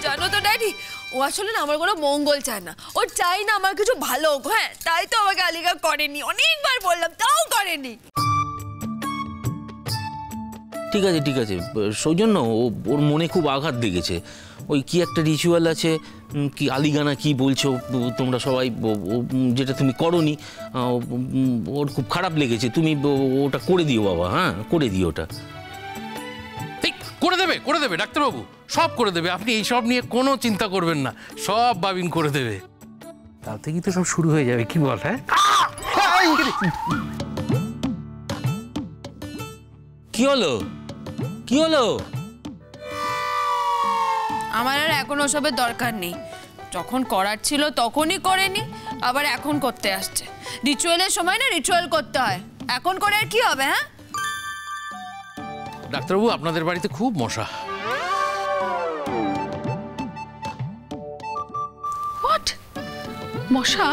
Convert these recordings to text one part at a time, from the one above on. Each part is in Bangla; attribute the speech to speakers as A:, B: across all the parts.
A: জানো তো ড্যাডি, ও আসলে না আমার কোনো মঙ্গল চায় না, ও চাই না আমার কিছু ভালো হোক। হ্যাঁ, তাই তো আমাকে আলিগা করেনি, অনেকবার বললাম তাও করেনি।
B: ঠিক আছে ঠিক আছে, সৌজন্য ওর মনে খুব আঘাত লেগেছে। ওই কি একটা রিচুয়াল আছে, কি আলিগানা কি বলছো তোমরা সবাই, যেটা তুমি করোনি, ওর খুব খারাপ লেগেছে। তুমি ওটা করে দিও বাবা, হ্যাঁ করে দিও ওটা।
C: করে দেবে ডাক্তারবাবু, সব করে দেবে। আপনি এইসব নিয়ে কোনো চিন্তা করবেন না, সব বাবিন করে দেবে। কাল থেকেই তো সব শুরু হয়ে যাবে, কি বল? হ্যাঁ,
B: কি হলো কি হলো?
A: আমার আর এখন ওসবের দরকার নেই। যখন করার ছিল তখনই করেনি, আবার এখন করতে আসছে। রিচুয়ালের সময় না রিচুয়াল করতে হয়, এখন করে আর কি হবে? হ্যাঁ
C: ডাক্তারবাবু, আপনাদের বাড়িতে খুব মশা।
D: হোয়াট? মশা?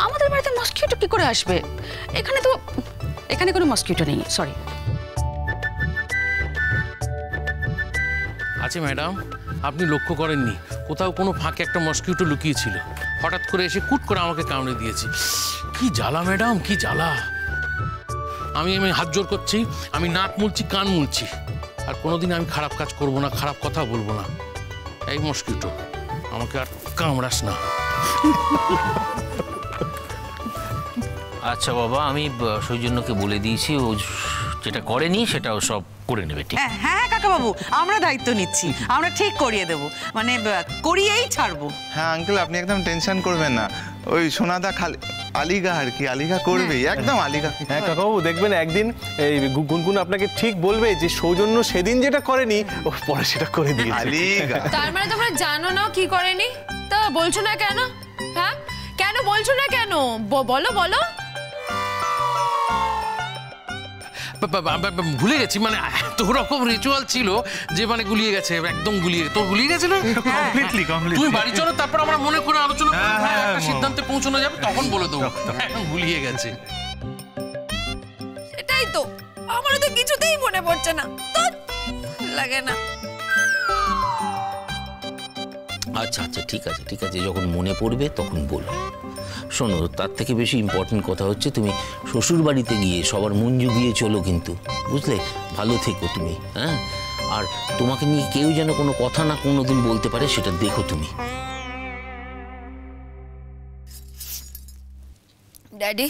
D: আমাদের বাড়িতে মস্কিটো কি করে আসবে? এখানে কোনো মস্কিটো নেই, সরি।
C: আছে ম্যাডাম, আপনি লক্ষ্য করেননি কোথাও কোনো ফাঁকে একটা মস্কিটো লুকিয়েছিল, হঠাৎ করে এসে কুট করে আমাকে কামড়ে দিয়েছে। কি জ্বালা ম্যাডাম, কি জ্বালা। আমি হাত জোর করছি, আমি নাক মুলছি, কান মুলছি, আর কোনোদিন আমি খারাপ কাজ করব না, খারাপ কথা বলবো না। এই মস্কিটো, আমাকে আর কামড়াস না।
B: আচ্ছা বাবা, আমি সৌজন্যকে বলে দিয়েছি, ও যেটা করেনি সেটাও সব করে নেবে। ঠিক?
E: হ্যাঁ কাকাবাবু, আমরা দায়িত্ব নিচ্ছি, আমরা ঠিক করিয়ে দেবো, মানে করিয়েই ছাড়বো।
F: হ্যাঁ আঙ্কেল, আপনি একদম টেনশন করবেন না। ওই সোনাদা খালি আলিগা আর কি, আলিগা করবেই, একদম আলিগা।
G: হ্যাঁ কাকাবাবু, দেখবেন একদিন এই গুনগুন আপনাকে ঠিক বলবে যে সৌজন্য সেদিন যেটা করেনি ও পরে সেটা করে দিয়েছে।
F: আলিগা
A: তার মানে তোমরা জানো না কি করেনি, তা বলছো না কেন? হ্যাঁ কেন বলছো না কেন? বলো বলো।
C: ভুলে গেছি, মানে এত রকম রিচুয়াল ছিল যে মানে গুলিয়ে গেছে, একদম গুলিয়ে। তোর গুলিয়ে গেছিল?
F: কমপ্লিটলি।
C: তুমি বাড়ি চলো, তারপর আমরা মনে করে আলোচনা করব, একটা সিদ্ধান্তে পৌঁছানো যাবে, তখন বলে দেবো। গুলিয়ে গেছে।
A: এটাই তো, আমারও তো কিছুতেই মনে পড়ছে না, তো লাগে না।
B: আচ্ছা আচ্ছা ঠিক আছে ঠিক আছে, যখন মনে পড়বে তখন বলবো। শোনো, তার থেকে বেশি ইম্পর্টেন্ট কথা হচ্ছে তুমি শ্বশুর বাড়িতে গিয়ে সবার মন জুগিয়ে চলো কিন্তু, বুঝলে? ভালো থেকো তুমি, হ্যাঁ? আর তোমাকে নিয়ে কেউ যেন কোনো কথা না কোনোদিন বলতে পারে, সেটা দেখো তুমি।
A: ড্যাডি,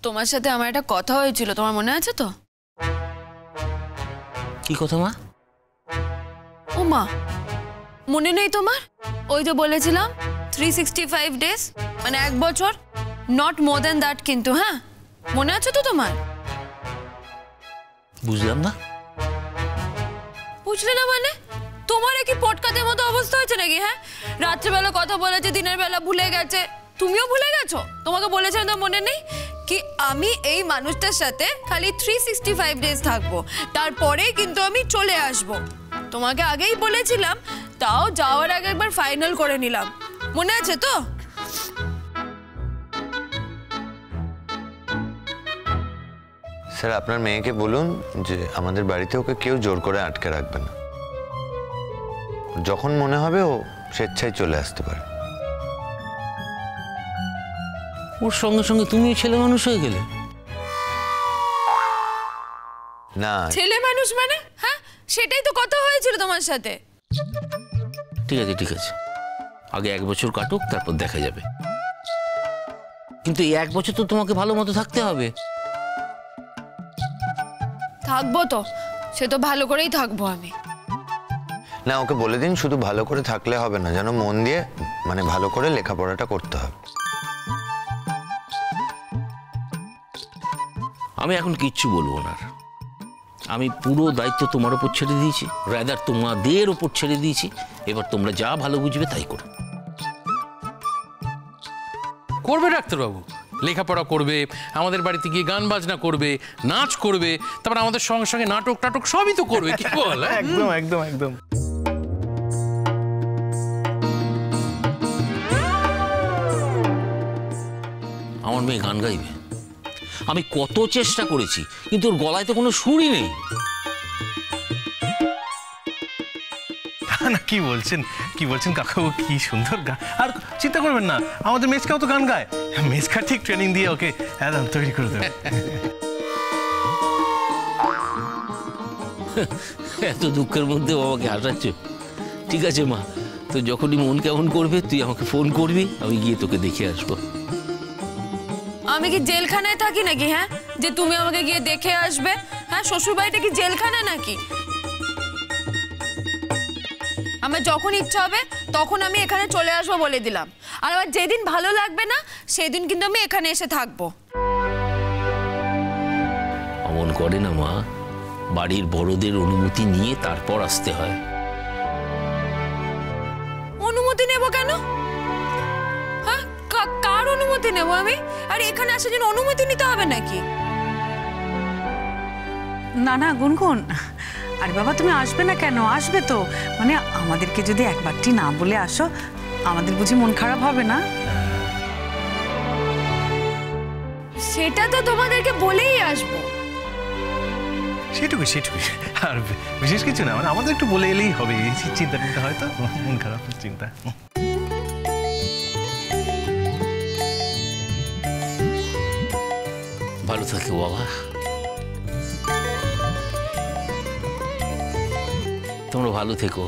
A: তোমার সাথে আমার একটা কথা হয়েছিল, তোমার মনে আছে তো?
B: কি কথা মা?
A: ও মা, মনে নেই তোমার? ওই যে বলেছিলাম 365 ডেজ, মানে 1 বছর, নট মোর দ্যান দ্যাট কিন্তু। হ্যাঁ মনে আছে তো তোমার?
B: বুঝলাম না।
A: বুঝলে না মানে? তোমার কি পটকাতের মতো অবস্থা হয়েছে নাকি? হ্যাঁ, রাত্রেবেলা কথা বলেছে, দিনের বেলা ভুলে গেছে। তুমিও ভুলে গেছো? তোমাকে বলেছিলাম তো, মনে নেই কি আমি এই মানুষটার সাথে খালি 365 ডেজ থাকবো, তারপরে কিন্তু আমি চলে আসব। তোমাকে আগেই বলেছিলাম, তাও যাওয়ার আগে একবার ফাইনাল করে নিলাম, মনে আছে তো?
H: স্যার, আপনার মেয়েকে বলুন যে আমাদের বাড়িতে ওকে কেউ জোর করে আটকে রাখবে না, যখন মনে হবে ও স্বেচ্ছায় চলে আসতে পারে।
B: ওর সঙ্গে সঙ্গে তুমিও ছেলে মানুষ হয়ে গেলে?
H: না,
A: ছেলে মানুষ মানে? হ্যাঁ, সেটাই তো কথা হয়েছিল তোমার সাথে।
B: ঠিক আছে ঠিক আছে, আগে 1 বছর কাটুক, তারপর দেখা যাবে। কিন্তু এই 1 বছর তো তোমাকে ভালো মতো থাকতে হবে।
A: থাকবো তো, সে তো ভালো করেই থাকবো আমি।
H: না, ওকে বলে দিন শুধু ভালো করে থাকলে হবে না, যেন মন দিয়ে মানে ভালো করে লেখাপড়াটা করতে হবে।
B: আমি এখন কিচ্ছু বলবো না, আমি পুরো দায়িত্ব তোমার ওপর ছেড়ে দিয়েছি, রাদার তোমাদের ওপর ছেড়ে দিয়েছি। এবার তোমরা যা ভালো বুঝবে তাই করো।
C: করবে ডাক্তারবাবু, লেখাপড়া করবে, আমাদের বাড়িতে গিয়ে গান বাজনা করবে, নাচ করবে, তারপর আমাদের সঙ্গে সঙ্গে নাটক টাটক সবই তো করবে, কি বল?
G: একদম একদম একদম।
B: আমার মেয়ে গান গাইবে, আমি কত চেষ্টা করেছি, কিন্তু ওর গলায় তো কোনো সুরই নেই।
G: না কি বলছেন কাকু, কি সুন্দর গান। আর চিন্তা করবেন না, আমাদের মেজকাও তো গান গায়। মেজকা ঠিক ট্রেনিং দিয়ে ওকে একদম তৈরি করে দেবে।
B: এত দুঃখের মধ্যে আমাকে হাসাচ্ছ? ঠিক আছে মা, তো যখনই মন কেমন করবে তুই আমাকে ফোন করবি, আমি গিয়ে তোকে দেখে আসবো।
A: আমি কি জেলখানায় থাকি নাকি? হ্যাঁ, যে তুমি আমাকে গিয়ে দেখে আসবে? হ্যাঁ, শ্বশুর বাড়িটা কি জেলখানা নাকি? আমার যখন ইচ্ছা হবে তখন আমি এখানে চলে আসবো বলে দিলাম। আর আমার যেদিন ভালো লাগবে না সেদিন কিন্তু আমি এখানে এসে থাকবো।
B: অমন করে না মা, বাড়ির বড়দের অনুমতি নিয়ে তারপর আসতে হয়।
A: অনুমতি নেব কেন? হ্যাঁ, কার অনুমতি নেব আমি? আর এখানে আসার জন্য অনুমতি নিতে হবে নাকি?
E: না না গুনগুন, আরে বাবা তুমি আসবে না কেন? আসবে তো। মানে আমাদেরকে যদি একবারটি না বলে আসো, আমাদের বুঝি মন খারাপ হবে না?
A: সেটা তো তোমাদেরকে বলেই আসবো।
G: সেটুকুই, আর বিশেষ কিছু না, মানে আমাদের একটু বলে এলেই হবে। এই চিন্তা হয়তো মন খারাপ চিন্তা।
B: ভালো থাকো বাবা, তোমরা ভালো থেকো।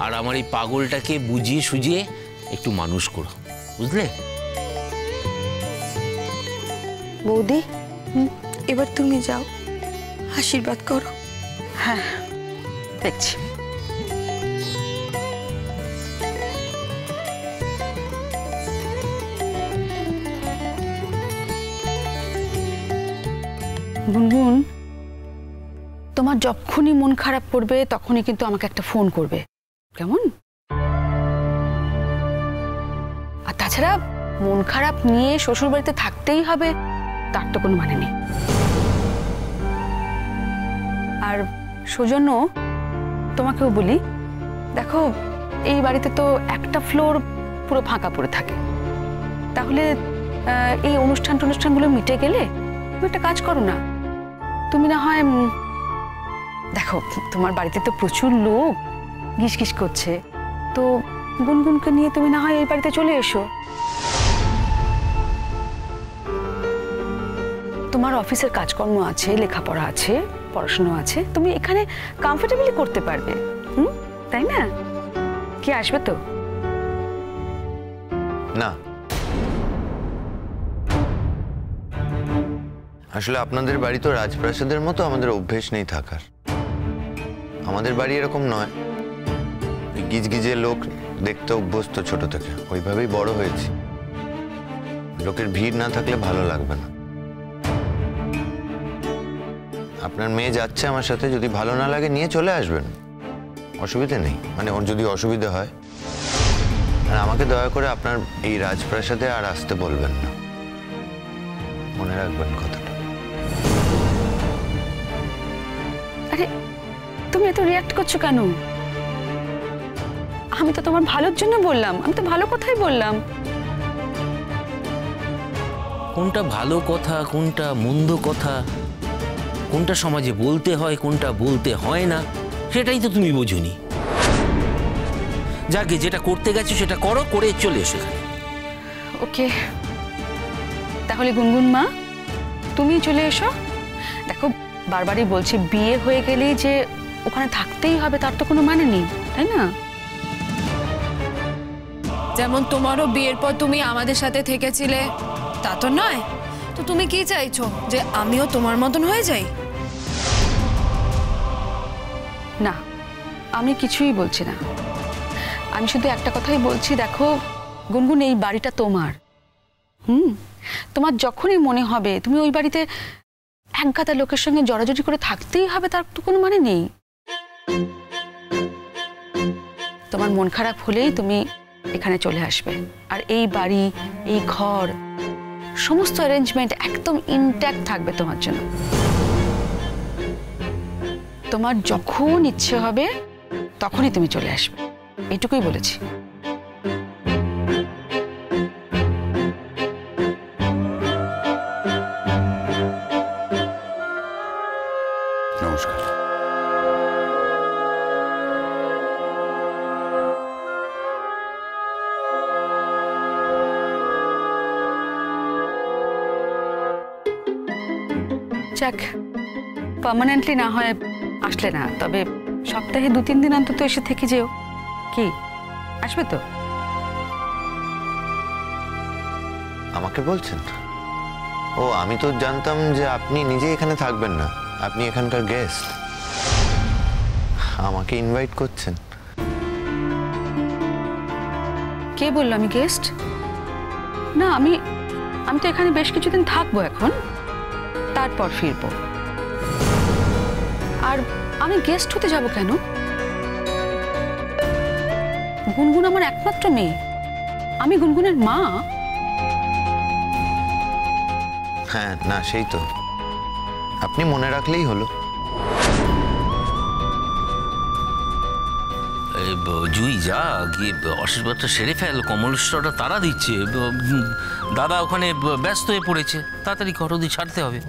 B: আর আমার এই পাগলটাকে বুঝিয়ে সুঝিয়ে একটু মানুষ করো, বুঝলে?
I: বৌদি, এবার তুমি যাও, আশীর্বাদ করো।
D: হ্যাঁ, দেখছি। গুনগুন, তোমার যখনই মন খারাপ করবে তখনই কিন্তু আমাকে একটা ফোন করবে, কেমন? আর তাছাড়া মন খারাপ নিয়ে শ্বশুর বাড়িতে থাকতেই হবে তার তো কোনো মানে নেই। আর সৌজন্য, তোমাকেও বলি, দেখো এই বাড়িতে তো একটা ফ্লোর পুরো ফাঁকা পড়ে থাকে। তাহলে এই অনুষ্ঠানগুলো মিটে গেলে তুমি একটা কাজ করো না, তুমি না হয় দেখো তোমার বাড়িতে তো প্রচুর লোক গিসগিস করছে, তো গুনগুনকে নিয়ে তুমি না হয় এই বাড়িতে চলে এসো। তোমার অফিসের কাজকর্ম আছে, লেখাপড়া আছে, পড়াশোনা আছে, তুমি এখানে কমফোর্টেবলি করতে পারবে, তাই না? কি আসবে তো?
H: না, আসলে আপনাদের বাড়ি তো রাজপ্রাসাদের মতো আমাদের অভ্যেস নেই থাকার। আমাদের বাড়ি এরকম নয়, গিজগিজে লোক দেখতে অভ্যস্ত ছোট থেকে, ওইভাবেই বড় হয়েছি। লোকের ভিড় না থাকলে ভালো লাগবে না। আপনার মেয়ে যাচ্ছে আমার সাথে, যদি ভালো না লাগে নিয়ে চলে আসবেন, অসুবিধা নেই। মানে ওর যদি অসুবিধা হয়, আর আমাকে দয়া করে আপনার এই রাজপ্রাসাদে আর আসতে বলবেন না, মনে রাখবেন কথাটা।
D: আরে তুমি এত রিয়াক্ট করছো কেন? আমি তো তোমার ভালোর জন্য বললাম, আমি তো ভালো কথাই বললাম।
B: কোনটা ভালো কথা, কোনটা মন্দ কথা, কোনটা সমাজে বলতে হয়, কোনটা বলতে হয় না, সেটাই তো তুমি বোঝোনি। যাকে যেটা করতে গেছো সেটা করো, করে চলে এসো।
D: ওকে, তাহলে গুনগুন মা তুমি চলে এসো। দেখো বারবারই বলছি, বিয়ে হয়ে গেলেই যে ওখানে থাকতেই হবে তার তো কোনো মানে নেই, তাই না?
A: যেমন তোমারও বিয়ের পর তুমি আমাদের সাথে থেকেছিলে, তা তো নয়। তো তুমি কি চাইছো, যে আমিও তোমার মতন হয়ে যাই?
D: না, আমি কিছুই বলছি না। আমি শুধু একটা কথাই বলছি, দেখো গুনগুন, এই বাড়িটা তোমার। তোমার যখনই মনে হবে তুমি ওই বাড়িতে একগাদা লোকের সঙ্গে জড়াজড়ি করে থাকতেই হবে তার তো কোনো মানে নেই। তোমার মন খারাপ হলেই তুমি এখানে চলে আসবে, আর এই বাড়ি, এই ঘর, সমস্ত অ্যারেঞ্জমেন্ট একদম ইনট্যাক্ট থাকবে তোমার জন্য। তোমার যখন ইচ্ছে হবে তখনই তুমি চলে আসবে, এটুকুই বলেছি।
J: নমস্কার।
D: যাক, পার্মানেন্টলি না হয় আসলে না, তবে সপ্তাহে 2-3 দিন অন্তত এসে থেকে যেও। কি আসবে তো?
H: আমাকে বলছেন? ও, আমি তো জানতাম যে আপনি নিজে এখানে থাকবেন না, আপনি এখানকার গেস্ট, আমাকে ইনভাইট করছেন।
D: কে বললো আমি গেস্ট? না, আমি তো এখানে বেশ কিছুদিন থাকবো এখন, তারপর ফিরবো। আর আমি গেস্ট হতে যাব কেন? গুনগুন আমার একমাত্র মেয়ে, আমি গুনগুনের মা।
H: হ্যাঁ, না সেই তো, আপনি মনে রাখলেই হলো।
B: জুই যা গিয়ে আশীর্বাদটা সেরে ফেল, কমলেশ্বরটা তারা দিচ্ছে, দাদা ওখানে ব্যস্ত হয়ে পড়েছে, তাড়াতাড়ি করদি ছাড়তে হবে।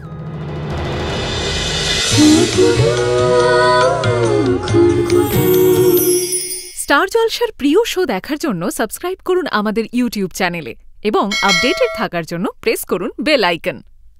J: স্টার জলসার প্রিয় শো দেখার জন্য সাবস্ক্রাইব করুন আমাদের ইউটিউব চ্যানেলে এবং আপডেটেড থাকার জন্য প্রেস করুন বেল আইকন।